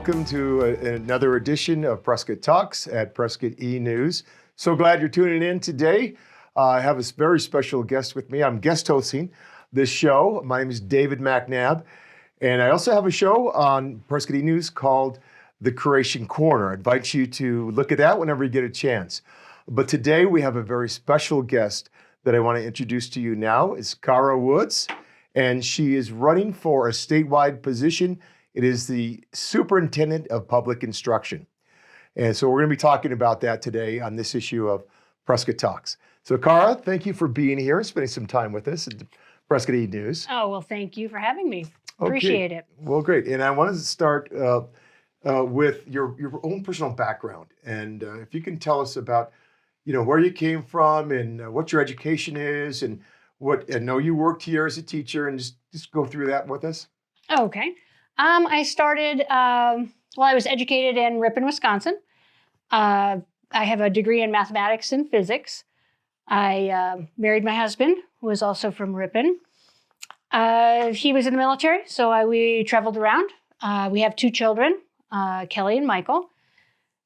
welcome to another edition of Prescott Talks at Prescott eNews. So glad you're tuning in today. I have a very special guest with me. I'm guest hosting this show. My name is David McNabb, and I also have a show on Prescott eNews called The Creation Corner. I invite you to look at that whenever you get a chance. But today we have a very special guest that I want to introduce to you now. It's Cara Woods, and she is running for a statewide position. It is the Superintendent of Public Instruction. And so we're going to be talking about that today on this issue of Prescott Talks. So Cara, thank you for being here and spending some time with us at Prescott eNews. Oh, well, thank you for having me. Appreciate it. Well, great. And I wanted to start with your own personal background. And if you can tell us about, where you came from and what your education is and I know you worked here as a teacher, and just go through that with us. Okay. I started, I was educated in Ripon, Wisconsin. I have a degree in mathematics and physics. I married my husband, who was also from Ripon. He was in the military, so we traveled around. We have two children, Kelly and Michael.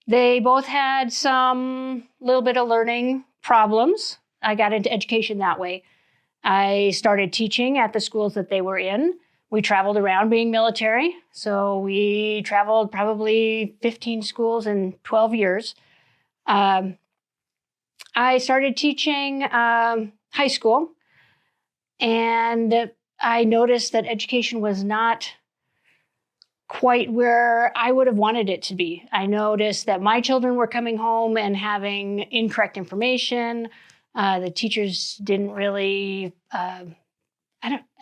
They both had some little bit of learning problems. I got into education that way. I started teaching at the schools that they were in. We traveled around being military. So we traveled probably 15 schools in 12 years. I started teaching high school, and I noticed that education was not quite where I would have wanted it to be. I noticed that my children were coming home and having incorrect information. The teachers didn't really,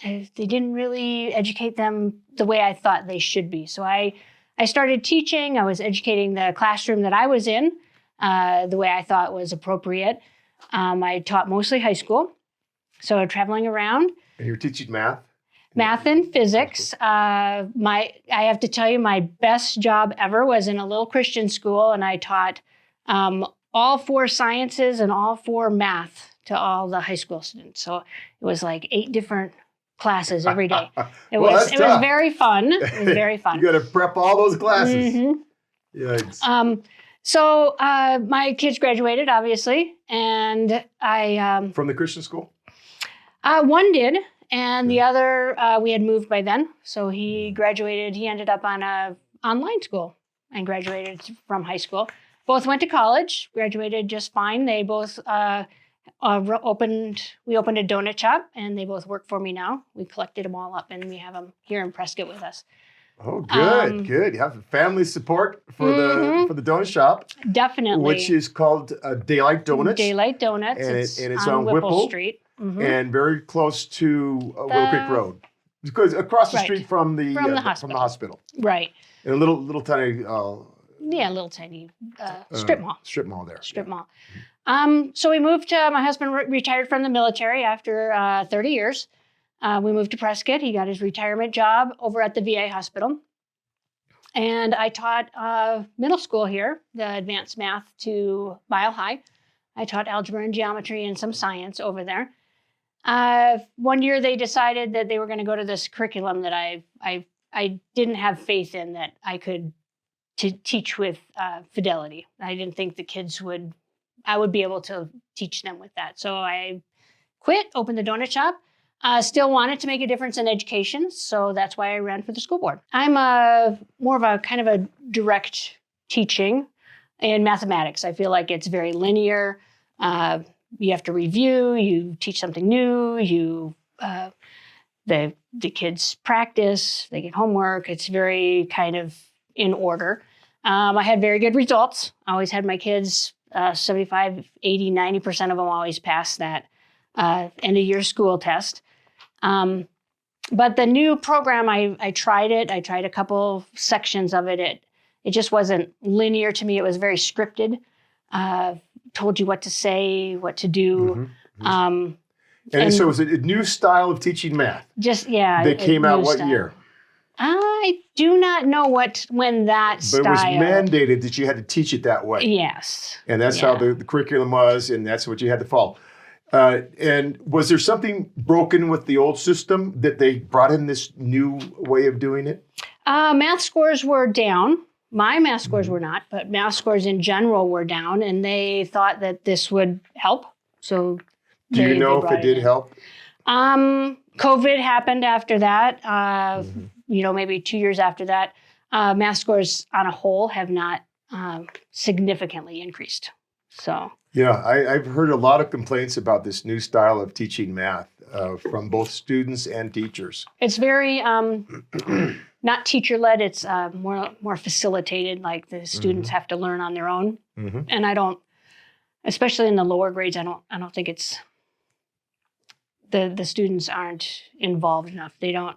they didn't really educate them the way I thought they should be. So I started teaching. I was educating the classroom that I was in the way I thought was appropriate. I taught mostly high school, so traveling around. And you're teaching math? Math and physics. I have to tell you, my best job ever was in a little Christian school, and I taught all 4 sciences and all 4 math to all the high school students. So it was like 8 different classes every day. It was very fun. It was very fun. You got to prep all those classes. Mm-hmm. Yikes. So my kids graduated, obviously, and I from the Christian school? One did, and the other we had moved by then. So he graduated. He ended up on a online school and graduated from high school. Both went to college, graduated just fine. They both opened a donut shop, and they both work for me now. We collected them all up, and we have them here in Prescott with us. Oh, good, good. You have family support for the donut shop. Definitely. Which is called Daylight Donuts. Daylight Donuts. And it's on Whipple Street. Mm-hmm. And very close to Willow Creek Road. Because across the street from the hospital. Right. And a little tiny... little tiny strip mall. Strip mall there. Strip mall. So we moved to, my husband retired from the military after 30 years. We moved to Prescott. He got his retirement job over at the VA hospital. And I taught middle school here, the advanced math to Mile High. I taught algebra and geometry and some science over there. One year they decided that they were going to go to this curriculum that I didn't have faith in, that I could to teach with fidelity. I didn't think the kids I would be able to teach them with that. So I quit, opened the donut shop. Still wanted to make a difference in education, so that's why I ran for the school board. I'm more of a kind of a direct teaching in mathematics. I feel like it's very linear. You have to review, you teach something new, the kids practice, they get homework. It's very kind of in order. I had very good results. I always had my kids, 75, 80, 90% of them always pass that end of year school test. But the new program, I tried it. I tried a couple sections of it. It just wasn't linear to me. It was very scripted. Told you what to say, what to do. Mm-hmm. And so it was a new style of teaching math. That came out what year? I do not know when that style. But it was mandated that you had to teach it that way. Yes. And that's how the curriculum was, and that's what you had to follow. And was there something broken with the old system that they brought in this new way of doing it? Math scores were down. My math scores were not, but math scores in general were down, and they thought that this would help. So Do you know if it did help? COVID happened after that. Maybe 2 years after that. Math scores on a whole have not significantly increased. So yeah, I've heard a lot of complaints about this new style of teaching math from both students and teachers. It's very not teacher-led. It's more facilitated. Like the students have to learn on their own, and I don't, especially in the lower grades. I don't think it's the students aren't involved enough. They don't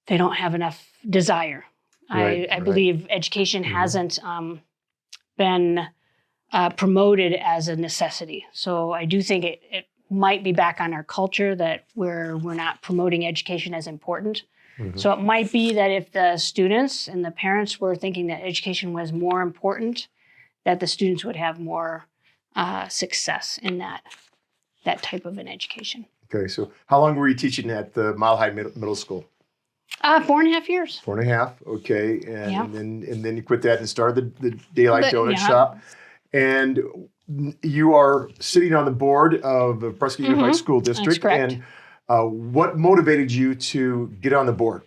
have enough desire. Right, I believe education hasn't been promoted as a necessity. So I do think it might be back on our culture that we're not promoting education as important. So it might be that if the students and the parents were thinking that education was more important, that the students would have more success in that type of an education. Okay, so how long were you teaching at the Mile High Middle School? 4.5 years. 4.5, okay. And then you quit that and started the Daylight Donut Shop. And you are sitting on the board of the Prescott Unified School District. That's correct. And what motivated you to get on the board?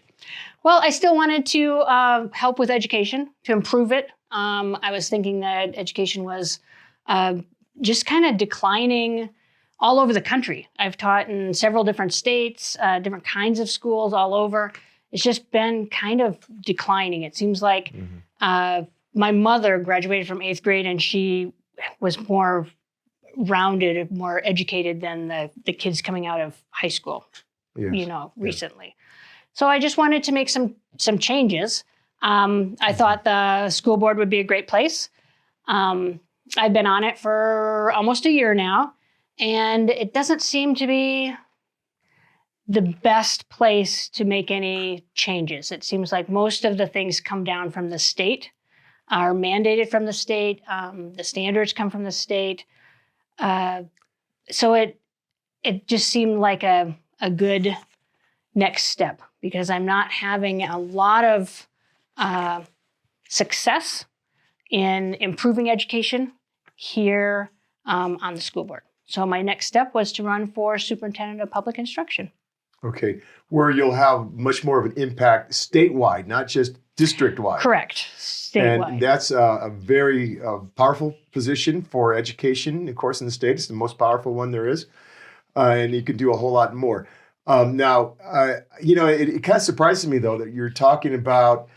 Well, I still wanted to help with education, to improve it. I was thinking that education was just kind of declining all over the country. I've taught in several different states, different kinds of schools all over. It's just been kind of declining. It seems like my mother graduated from 8th grade and she was more rounded, more educated than the kids coming out of high school, recently. So I just wanted to make some changes. I thought the school board would be a great place. I've been on it for almost a year now, and it doesn't seem to be the best place to make any changes. It seems like most of the things come down from the state, are mandated from the state. The standards come from the state. So it just seemed like a good next step, because I'm not having a lot of success in improving education here on the school board. So my next step was to run for superintendent of public instruction. Okay, where you'll have much more of an impact statewide, not just district-wide. Correct, statewide. And that's a very powerful position for education, of course, in the state. It's the most powerful one there is, and you can do a whole lot more. Now, it kind of surprises me, though, that you're talking about,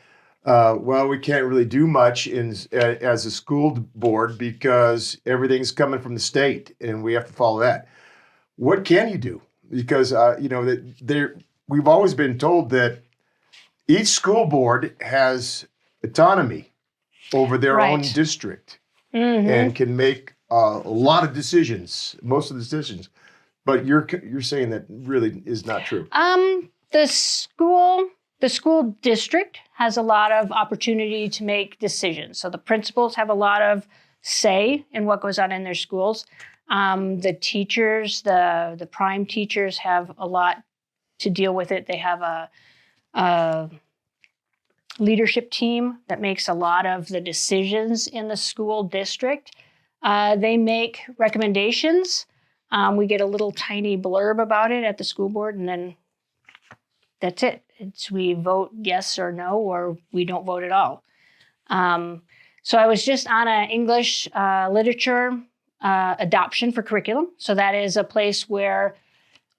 we can't really do much as a school board because everything's coming from the state, and we have to follow that. What can you do? Because, we've always been told that each school board has autonomy over their own district and can make a lot of decisions, most of the decisions. But you're saying that really is not true. The school district has a lot of opportunity to make decisions. So the principals have a lot of say in what goes on in their schools. The teachers, the prime teachers, have a lot to deal with it. They have a leadership team that makes a lot of the decisions in the school district. They make recommendations. We get a little tiny blurb about it at the school board, and then that's it. We vote yes or no, or we don't vote at all. So I was just on an English literature adoption for curriculum. So that is a place where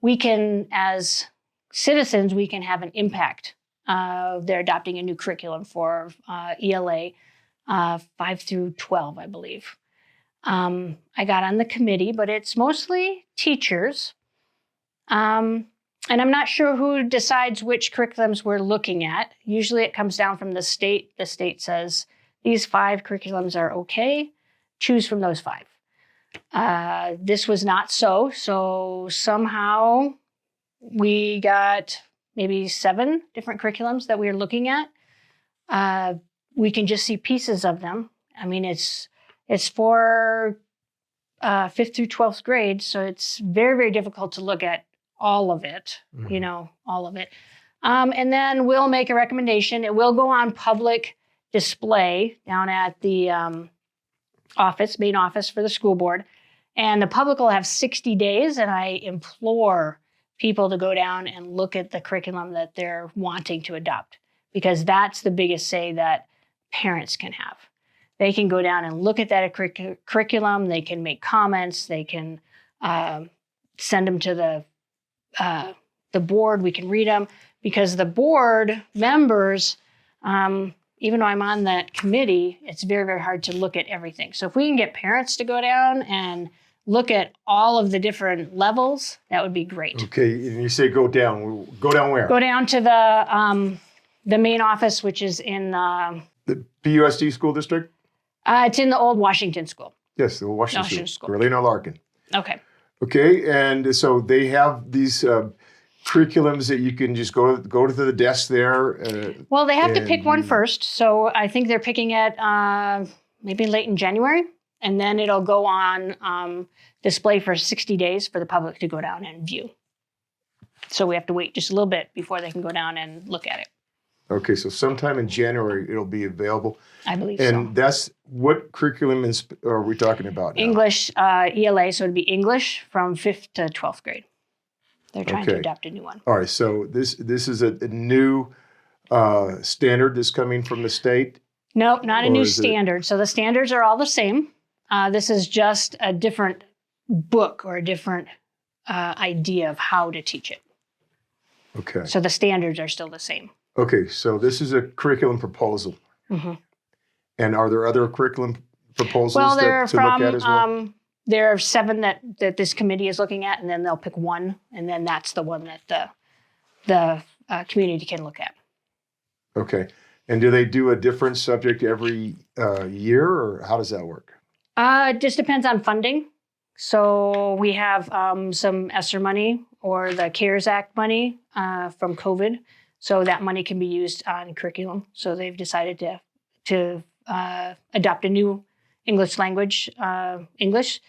we can, as citizens, we can have an impact. They're adopting a new curriculum for ELA 5 through 12, I believe. I got on the committee, but it's mostly teachers. And I'm not sure who decides which curriculums we're looking at. Usually it comes down from the state. The state says, these 5 curriculums are okay. Choose from those 5. This was not so. So somehow we got maybe 7 different curriculums that we are looking at. We can just see pieces of them. I mean, it's for 5th through 12th grade, so it's very, very difficult to look at all of it, all of it. And then we'll make a recommendation. It will go on public display down at the main office for the school board. And the public will have 60 days, and I implore people to go down and look at the curriculum that they're wanting to adopt, because that's the biggest say that parents can have. They can go down and look at that curriculum, they can make comments, they can send them to the board, we can read them, because the board members, even though I'm on that committee, it's very, very hard to look at everything. So if we can get parents to go down and look at all of the different levels, that would be great. Okay, and you say go down. Go down where? Go down to the main office, which is in The PUSD school district? it's in the old Washington School. Yes, the Washington Washington School. School. Relino Larkin. Okay. Okay, and so they have these curriculums that you can just go to the desk there. Well, they have to pick one and- first. So I think they're picking it maybe late in January. And then it'll go on display for 60 days for the public to go down and view. So we have to wait just a little bit before they can go down and look at it. Okay, so sometime in January it'll be available. I believe And so. that's what curriculum are we talking about now? English, ELA, so it'd be English from 5th to 12th grade. They're trying to Okay. adopt a new one. All right, so this is a new standard that's coming from the state. Nope, not a Or new is it- standard. So the standards are all the same. This is just a different book or a different idea of how to teach it. Okay. So the standards are still the same. Okay, so this is a curriculum proposal. Mhm. And are there other curriculum proposals Well, they're to look at as well? from, there are 7 that this committee is looking at, and then they'll pick one, and then that's the one that the community can look at. Okay. And do they do a different subject every year, or how does that work? It just depends on funding. So we have some ESSER money or the CARES Act money from COVID. So that money can be used on curriculum. So they've decided to adopt a new English language, English,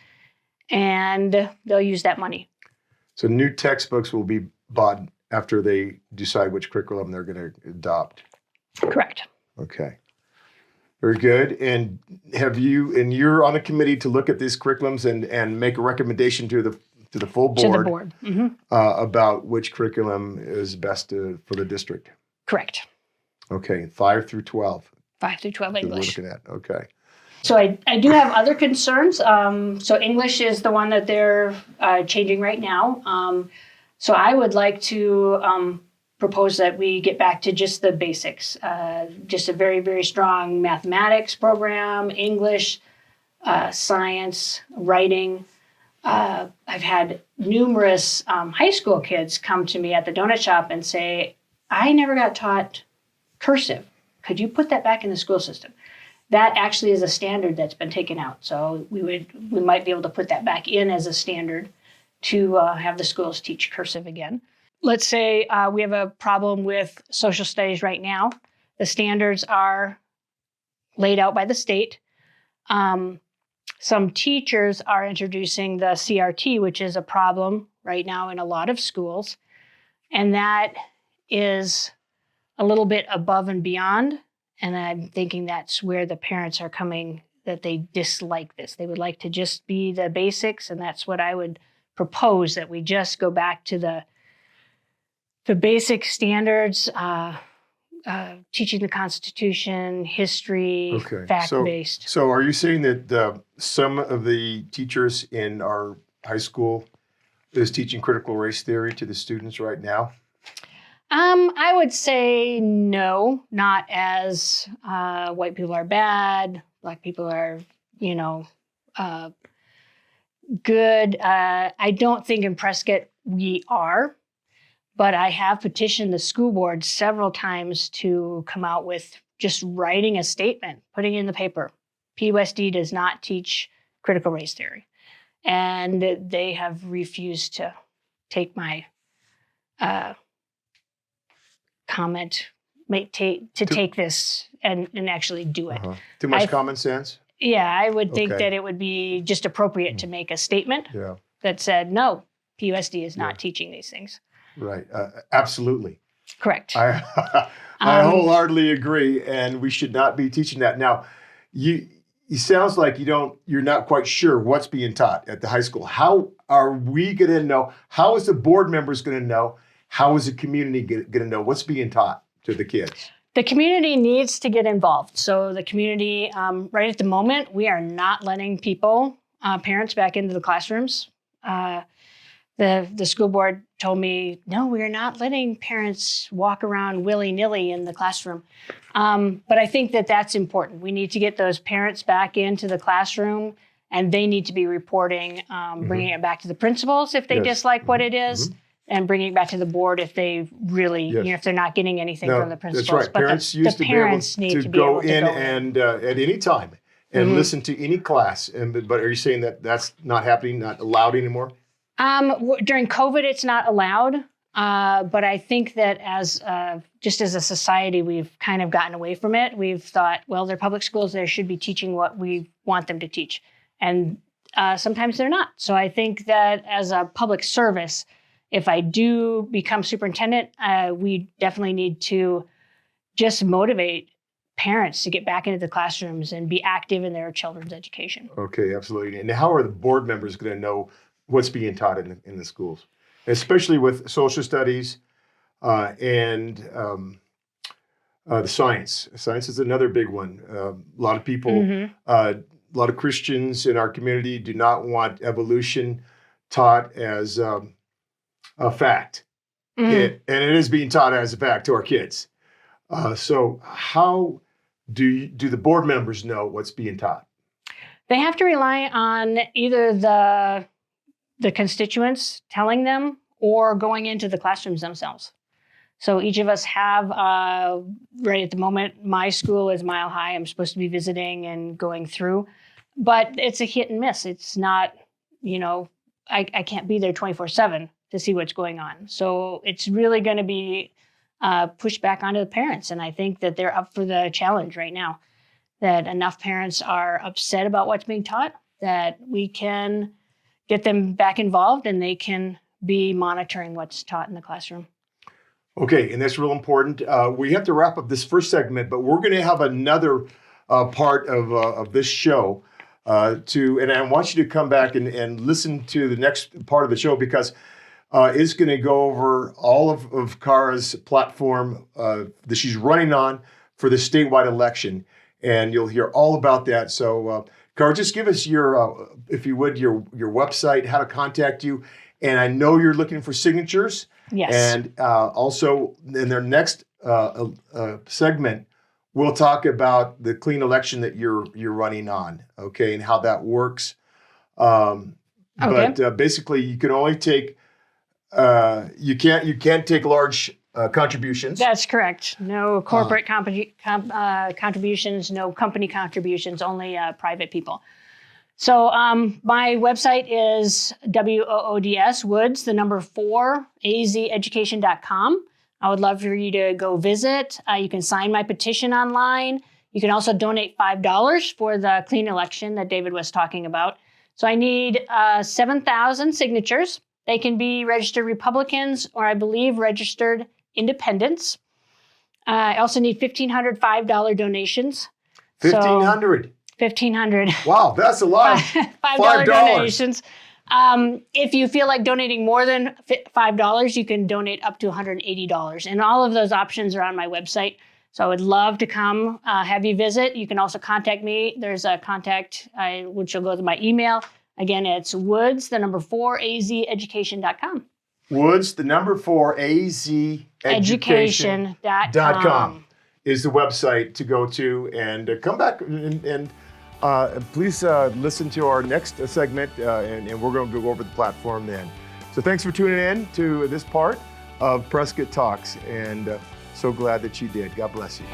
and they'll use that money. So new textbooks will be bought after they decide which curriculum they're going to adopt. Correct. Okay. Very good. And you're on a committee to look at these curriculums and make a recommendation to the full board, To the board. Mm-hmm. About which curriculum is best for the district. Correct. Okay, 5 through 12. 5 through 12 That's what we're English. looking at. Okay. So I do have other concerns. So English is the one that they're changing right now. So I would like to propose that we get back to just the basics, just a very, very strong mathematics program, English, science, writing. I've had numerous high school kids come to me at the donut shop and say, I never got taught cursive. Could you put that back in the school system? That actually is a standard that's been taken out. So we might be able to put that back in as a standard to have the schools teach cursive again. Let's say we have a problem with social studies right now. The standards are laid out by the state. Some teachers are introducing the CRT, which is a problem right now in a lot of schools. And that is a little bit above and beyond. And I'm thinking that's where the parents are coming, that they dislike this. They would like to just be the basics. And that's what I would propose, that we just go back to the basic standards, teaching the Constitution, history, Okay. fact-based. So are you saying that some of the teachers in our high school is teaching critical race theory to the students right now? I would say no, not as white people are bad, black people are, good. I don't think in Prescott we are, but I have petitioned the school board several times to come out with just writing a statement, putting it in the paper. PUSD does not teach critical race theory. And they have refused to take my comment, take this and actually do it. Too much I- common sense? Yeah, I would think Okay. that it would be just appropriate to make a statement Yeah, that said, no, PUSD is not Yeah. teaching these things. right. Absolutely. Correct. I wholeheartedly agree, and we should not be teaching that. Now, it sounds like you're not quite sure what's being taught at the high school. How are we going to know? How is the board members going to know? How is the community going to know what's being taught to the kids? The community needs to get involved. So the community, right at the moment, we are not letting parents back into the classrooms. The school board told me, no, we are not letting parents walk around willy-nilly in the classroom. But I think that that's important. We need to get those parents back into the classroom, and they need to be reporting, bringing it back to the principals if they dislike what it is, and bringing it back to the board if they really, if they're not getting anything from the principals. That's right. But parents used to be able to go in and at any time and listen to any class. But are you saying that that's not happening, not allowed anymore? During COVID, it's not allowed. But I think that just as a society, we've kind of gotten away from it. We've thought, well, they're public schools. They should be teaching what we want them to teach. And sometimes they're not. So I think that as a public service, if I do become superintendent, we definitely need to just motivate parents to get back into the classrooms and be active in their children's education. Okay, absolutely. And how are the board members going to know what's being taught in the schools, especially with social studies and the science? Science is another big one. A lot of people, a lot of Christians in our community do not want evolution taught as a fact. And it is being taught as a fact to our kids. So how do the board members know what's being taught? They have to rely on either the constituents telling them or going into the classrooms themselves. So each of us have, right at the moment, my school is Mile High. I'm supposed to be visiting and going through, but it's a hit and miss. It's not, I can't be there 24/7 to see what's going on. So it's really going to be pushed back onto the parents. And I think that they're up for the challenge right now, that enough parents are upset about what's being taught, that we can get them back involved and they can be monitoring what's taught in the classroom. Okay, and that's real important. We have to wrap up this first segment, but we're going to have another part of this show and I want you to come back and listen to the next part of the show, because it's going to go over all of Kara's platform that she's running on for the statewide election, and you'll hear all about that. So, Kara, just give us if you would, your website, how to contact you, and I know you're looking for signatures. Yes. And also, in their next segment, we'll talk about the clean election that you're running on, okay, and how that works. But basically, you can only take you can't take large contributions. That's correct. No corporate contributions, no company contributions, only private people. So my website is Woods, the number 4, azeducation.com. I would love for you to go visit. You can sign my petition online. You can also donate $5 for the clean election that David was talking about. So I need 7,000 signatures. They can be registered Republicans or, I believe, registered independents. I also need $1,500 $5 donations. $1,500? $1,500. Wow, that's a lot. $5 donations. If you feel like donating more than $5, you can donate up to $180. And all of those options are on my website. So I would love to come have you visit. You can also contact me. There's a contact, which will go to my email. Again, it's Woods, the number 4, azeducation.com. Woods, the number 4, azeducation.com is the website to go to. And come back and please listen to our next segment, and we're going to go over the platform then. So thanks for tuning in to this part of Prescott Talks, and so glad that you did. God bless you.